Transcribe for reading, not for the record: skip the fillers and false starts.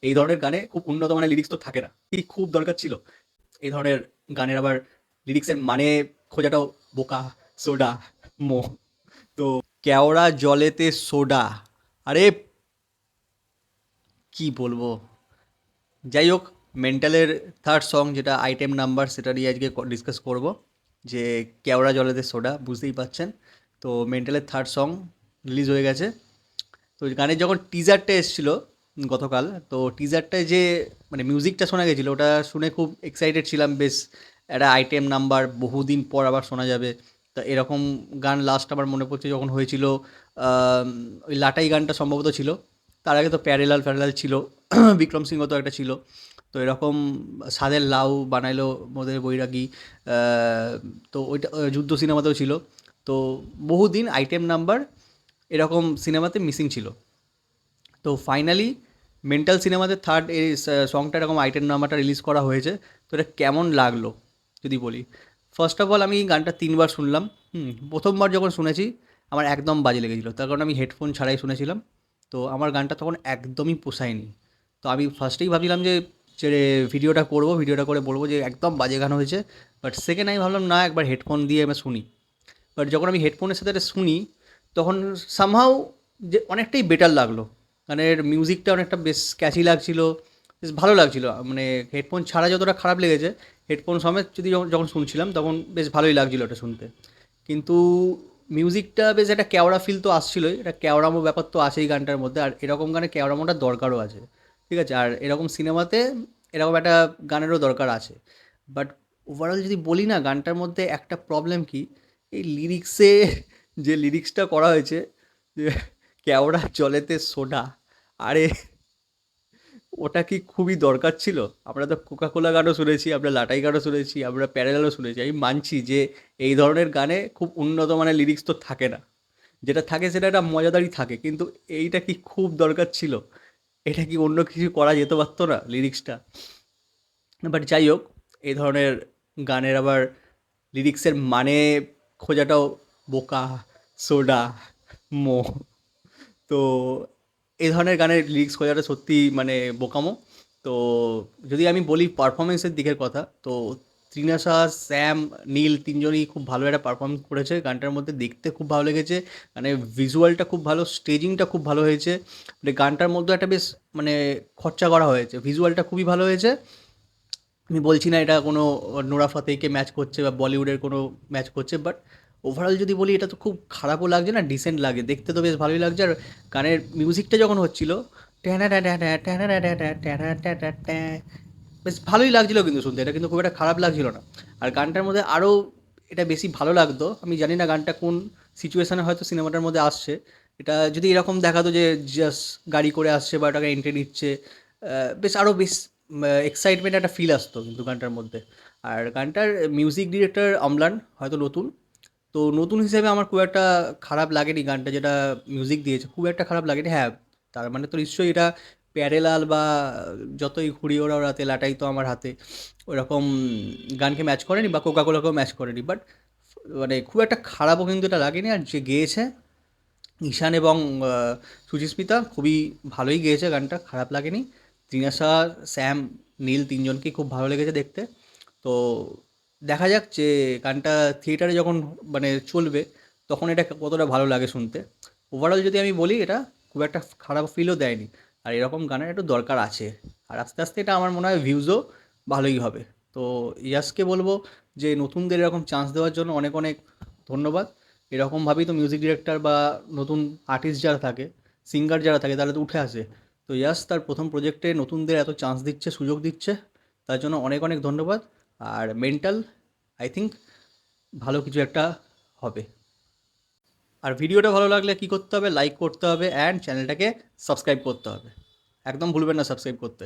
এই ধরনের গানে খুব উন্নত মানের লিরিক্স তো থাকে না, কি খুব দরকার ছিল এই ধরনের গানের আবার লিরিক্সের মানে খোঁজাটাও বোকা সোডা মো। তো কেওড়া জলেতে সোডা, আরে কি বলবো। যাই হোক, মেন্টালের থার্ড সং যেটা আইটেম নাম্বার, সেটা নিয়ে আজকে ডিসকাস করব, যে কেওড়া জলেতে সোডা, বুঝতেই পাচ্ছেন। তো মেন্টালের থার্ড সং রিলিজ হয়ে গেছে। তো গানের যখন টিজারটা এসেছিল গতকাল, তো টিজারটায় যে মানে মিউজিকটা শোনা গেছিলো, ওটা শুনে খুব এক্সাইটেড ছিলাম। বেশ একটা আইটেম নাম্বার, বহুদিন পর আবার শোনা যাবে। তা এরকম গান লাস্ট আমার মনে পড়ছে যখন হয়েছিল, ওই লাটাই গানটা সম্ভবত ছিল। তার আগে তো প্যারেলাল ফ্যারেলাল ছিল, বিক্রম সিংহ তো একটা ছিল। তো এরকম সাদের লাউ বানাইলো মোদের বৈরাগী, তো ওইটা যুদ্ধ সিনেমাতেও ছিল। তো বহুদিন আইটেম নাম্বার এরকম সিনেমাতে মিসিং ছিল। তো ফাইনালি মেন্টাল সিনেমাতে থার্ড এই সংটা এরকম আইটেম নাম্বারটা রিলিজ করা হয়েছে। তো এটা কেমন লাগলো যদি বলি, ফার্স্ট অফ অল আমি গানটা 3বার শুনলাম। প্রথমবার যখন শুনেছি আমার একদম বাজে লেগেছিলো, তার কারণ আমি হেডফোন ছাড়াই শুনেছিলাম। তো আমার গানটা তখন একদমই পোষায়নি। তো আমি ফার্স্টেই ভাবছিলাম যে ভিডিওটা করে বলবো যে একদম বাজে গান হয়েছে। বাট সেকেন্ড আমি ভাবলাম না, একবার হেডফোন দিয়ে আমি শুনি। বাট যখন আমি হেডফোনের সাথে এটা শুনি, তখন সামহাউ যে অনেকটাই বেটার লাগলো। গানের মিউজিকটা অনেকটা বেশ ক্যাচি লাগছিল, বেশ ভালো লাগছিল। মানে হেডফোন ছাড়া যতটা খারাপ লেগেছে, হেডফোন সমেত যদি যখন যখন শুনছিলাম তখন বেশ ভালোই লাগছিল ওটা শুনতে। কিন্তু মিউজিকটা বেশ একটা কেওড়া ফিল তো আসছিলই, একটা কেওড়ামো ব্যাপার তো আছেই গানটার মধ্যে। আর এরকম গানে কেওড়ামোটার দরকারও আছে, ঠিক আছে। আর এরকম সিনেমাতে এরকম একটা গানেরও দরকার আছে। বাট ওভারঅল যদি বলি না, গানটার মধ্যে একটা প্রবলেম কি, এই লিরিক্সে যে লিরিক্সটা করা হয়েছে, যে কেওড়া জলেতে সোডা, আরে ওটা কি খুবই দরকার ছিল? আমরা তো কোকাকোলা গানও শুনেছি, আমরা লাটাই গানও শুনেছি, আমরা প্যারালালও শুনেছি। আমি মানছি যে এই ধরনের গানে খুব উন্নত মানের লিরিক্স তো থাকে না, যেটা থাকে সেটা একটা মজাদারই থাকে। কিন্তু এইটা কি খুব দরকার ছিল? এটা কি অন্য কিছু করা যেতে পারতো না লিরিক্সটা? বাট যাই হোক, এই ধরনের গানের আবার লিরিক্সের মানে খোঁজাটাও বোকা সোডা মো। তো এই ধরনের গানের লিরিক্স খোঁজাটা সত্যিই মানে বোকামো। তো যদি আমি বলি পারফরমেন্সের দিকের কথা, তো তৃণাসা, স্যাম, নীল তিনজনই খুব ভালো একটা পারফর্ম করেছে গানটার মধ্যে। দেখতে খুব ভালো লেগেছে, মানে ভিজুয়ালটা খুব ভালো, স্টেজিংটা খুব ভালো হয়েছে। মানে গানটার মধ্যে একটা বেশ মানে খরচা করা হয়েছে, ভিজুয়ালটা খুবই ভালো হয়েছে। আমি বলছি না এটা কোনো নোরা ফাতেহিকে ম্যাচ করছে বা বলিউডের কোনো ম্যাচ করছে, বাট ওভারঅল যদি বলি এটা তো খুব খারাপও লাগছে না, ডিসেন্ট লাগে দেখতে, তো বেশ ভালোই লাগছে। আর গানের মিউজিকটা যখন হচ্ছিল, বেশ ভালোই লাগছিল কিন্তু শুনতে, এটা কিন্তু খুব একটা খারাপ লাগছিল না। আর গানটার মধ্যে আরও এটা বেশি ভালো লাগতো, আমি জানি না গানটা কোন সিচুয়েশানে হয়তো সিনেমাটার মধ্যে আসছে। এটা যদি এরকম দেখাতো যে জাস্ট গাড়ি করে আসছে বা ওটাকে এন্ট্রি নিচ্ছে, বেশ আরও বেশ এক্সাইটমেন্ট একটা ফিল আসতো কিন্তু গানটার মধ্যে। আর গানটার মিউজিক ডিরেক্টর অম্লান, হয়তো নতুন। তো নতুন হিসেবে আমার খুব একটা খারাপ লাগেনি গানটা, যেটা মিউজিক দিয়েছে খুব একটা খারাপ লাগেনি। হ্যাঁ, তার মানে তো নিশ্চয়ই এটা প্যারেলাল বা যতই ঘুড়ি ওড়াও রাতে লাটাই তো আমার হাতে, ওরকম গানকে ম্যাচ করেনি বা কোকাকোলাকেও ম্যাচ করেনি। বাট মানে খুব একটা খারাপও কিন্তু এটা লাগেনি। আর যে গেয়েছে ঈশান এবং সুচিস্মিতা, খুবই ভালোই গেয়েছে গানটা, খারাপ লাগেনি। তৃণাসা, স্যাম, নীল তিনজনকেই খুব ভালো লেগেছে দেখতে। তো দেখা যাক যে গানটা থিয়েটারে যখন মানে চলবে, তখন এটা কতটা ভালো লাগে শুনতে। ওভারঅল যদি আমি বলি, এটা খুব একটা খারাপ ফিলও দেয়নি। আর এরকম গানের একটু দরকার আছে। আর আস্তে আস্তে এটা আমার মনে হয় ভিউজও ভালোই হবে। তো ইয়াসকে বলবো যে নতুনদের এরকম চান্স দেওয়ার জন্য অনেক অনেক ধন্যবাদ। এরকমভাবেই তো মিউজিক ডিরেক্টর বা নতুন আর্টিস্ট যারা থাকে, সিঙ্গার যারা থাকে, তারা তো উঠে আসে। তো ইয়াস তার প্রথম প্রজেক্টে নতুনদের এত চান্স দিচ্ছে, সুযোগ দিচ্ছে, তার জন্য অনেক অনেক ধন্যবাদ। আর মেন্টাল, আই থিঙ্ক ভালো কিছু একটা হবে। আর ভিডিওটা ভালো লাগলে কী করতে হবে, লাইক করতে হবে অ্যান্ড চ্যানেলটাকে সাবস্ক্রাইব করতে হবে। একদম ভুলবেন না সাবস্ক্রাইব করতে।